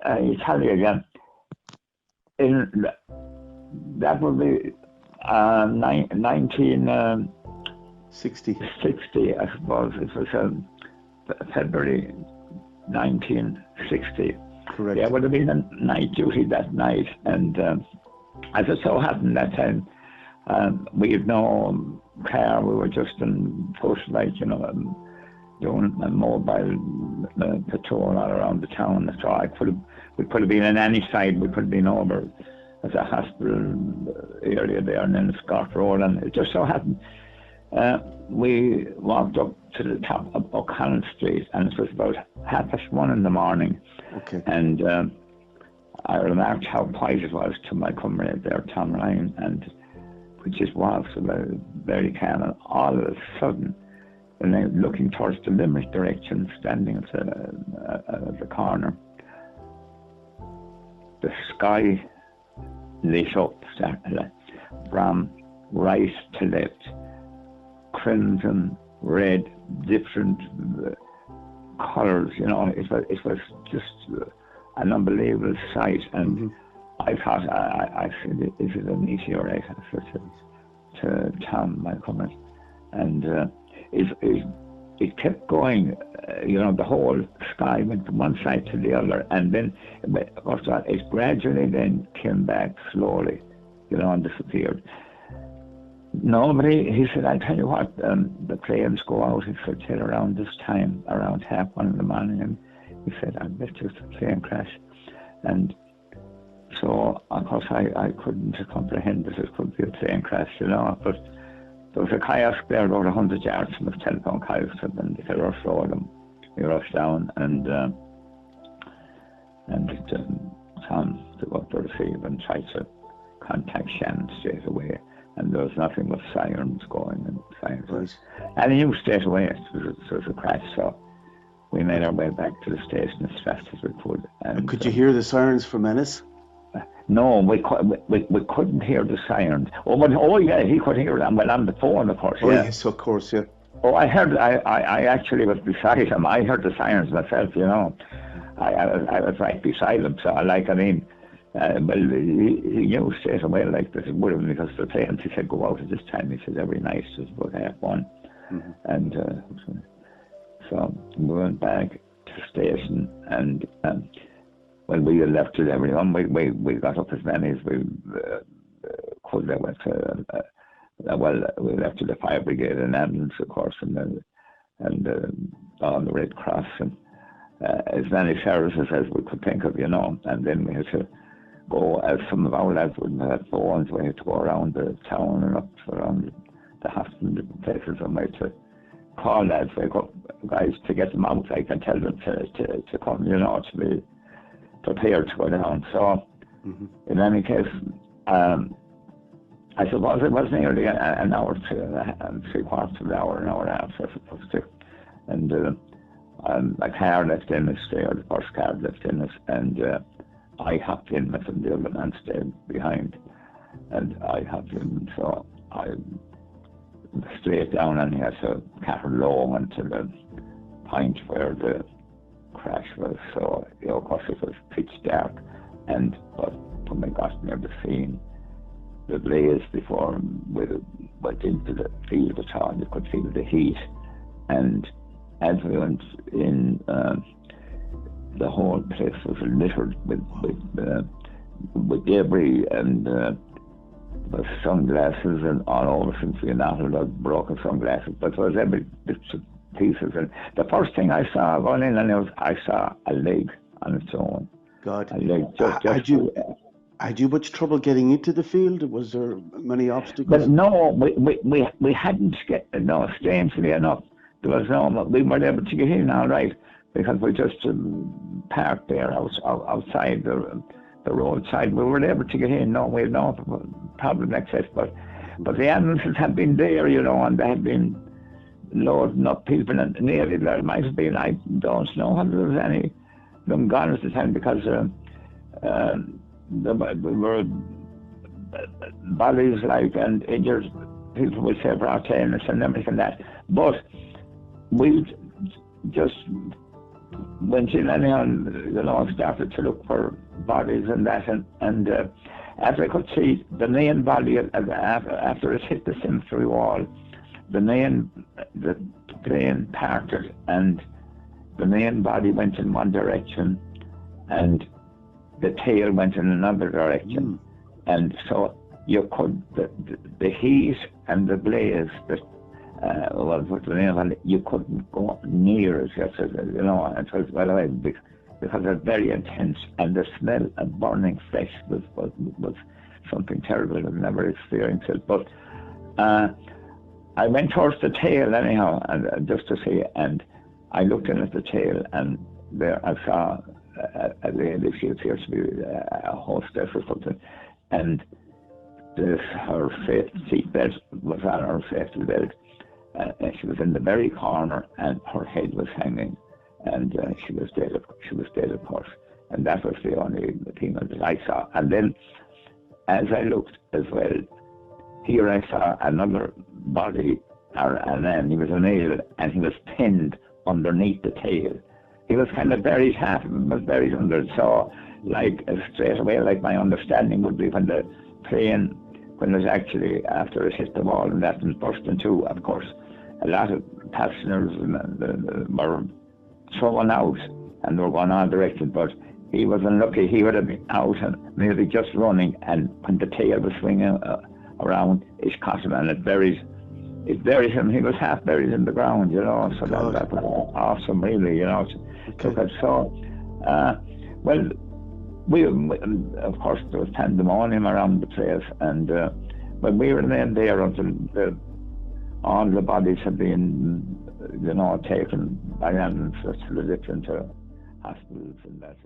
I tell you again, in that would be 1960, 60. I suppose. It was February 1960. Correct. There would have been a night duty that night, and as it so happened that time, we had no car. We were just in post, like, doing a mobile patrol all around the town. So we could have been on any side. We could have been over at the hospital area there and then Scott Road, and it just so happened we walked up to the top of O'Connell Street, and it was about 1:30 in the morning. Okay. And I remarked how quiet it was to my comrade there, Tom Ryan, and we just walked very calm, and all of a sudden, when I looking towards the Limerick direction, standing at the corner, the sky lit up from right to left, crimson, red, different colours. It was just an unbelievable sight, and I thought, I said, is it a meteorite? I said to Tom, my comment, and it kept going. The whole sky went from one side to the other, and then it gradually then came back slowly, and disappeared. Nobody, he said, I'll tell you what, the planes go out, he said, till around this time, around 1:30 in the morning, and he said, I bet you it's a plane crash. And so, of course, I couldn't comprehend that it could be a plane crash, but there was a kayak there about 100 yards from the telephone kayaks, and they rushed over them. We rushed down, and Tom to go up to receive and tried to contact Shannon straight away. And there was nothing but sirens going and sirens. Right. And he knew straight away it was a crash, so we made our way back to the station as fast as we could. And could you hear the sirens from Ennis? No, we couldn't hear the sirens. Yeah, he could hear them. Well, on the phone, of course. Oh, yeah. yes, of course, yeah. Oh, I heard. I actually was beside him. I heard the sirens myself. I was right beside him. So well, he knew straight away, like, that it would have, because the planes, he said, go out at this time. He said every night it was about 1:30. And so we went back to the station, and when we left with everyone, we got up as many as we could. They went to, we left to the fire brigade and ambulance, of course, and on the Red Cross, and as many services as we could think of, and then we had to go, as some of our lads wouldn't have phones, we had to go around the town and up around the hospital, different places, and we had to call lads, wake up guys to get them out, like, and tell them to come, to be prepared to go down. So, in any case, I suppose it was nearly an hour to 3/4 of an hour, an hour and a half, I suppose, too. And a car left Ennis there, the first car left Ennis, and I hopped in with him, the other man stayed behind, and I hopped in, so I straight down, and he had to cater low until the point where the crash was. So, of course, it was pitch dark, but when we got near the scene, the blaze before we went into the field at all, you could feel the heat, and as we went in, the whole place was littered with debris, and with sunglasses and all over, since we had not had broken sunglasses, but there was every bits of pieces. And the first thing I saw going in, and I saw a leg on its own. God. A leg Had you much trouble getting into the field? Was there many obstacles? But no, we hadn't. No, strangely enough, there was no. We were able to get in all right, because we just parked there outside the roadside. We were able to get in. No, we had no problem access. But the ambulances had been there, and they had been loading up people, and nearly there might have been, I don't know whether there was any of them gone at the time, because there were bodies, like, and injured people would say brought to Ennis and everything like that. But we just went in anyhow, started to look for bodies and that, and as I could see, the main body, after it hit the cemetery wall, the plane parted, and the main body went in one direction, and the tail went in another direction. And so you could, the heat and the blaze, you couldn't go near it, it was well away, because they're very intense, and the smell of burning flesh was something terrible. I've never experienced it. But I went towards the tail anyhow, and just to see, and I looked in at the tail, and there I saw a lady. She appeared to be a hostess or something, and her seat belt was on her safety belt, and she was in the very corner, and her head was hanging, and she was dead. She was dead, of course, and that was the only thing that I saw. And then, as I looked as well, here I saw another body, and he was a male, and he was pinned underneath the tail. He was kind of buried, half of him was buried under it. So, straight away, my understanding would be when the plane, when it was actually, after it hit the wall and that was burst in two, of course, a lot of passengers were thrown out and they were going all directed, but he was unlucky. He would have been out and maybe just running, and when the tail was swinging around, it caught him and it buried him. He was half buried in the ground, so that was awesome, really, took it. So, well, we, of course, there was pandemonium around the place, and but we remained there until all the bodies had been, taken by ambulance to the different hospitals and that.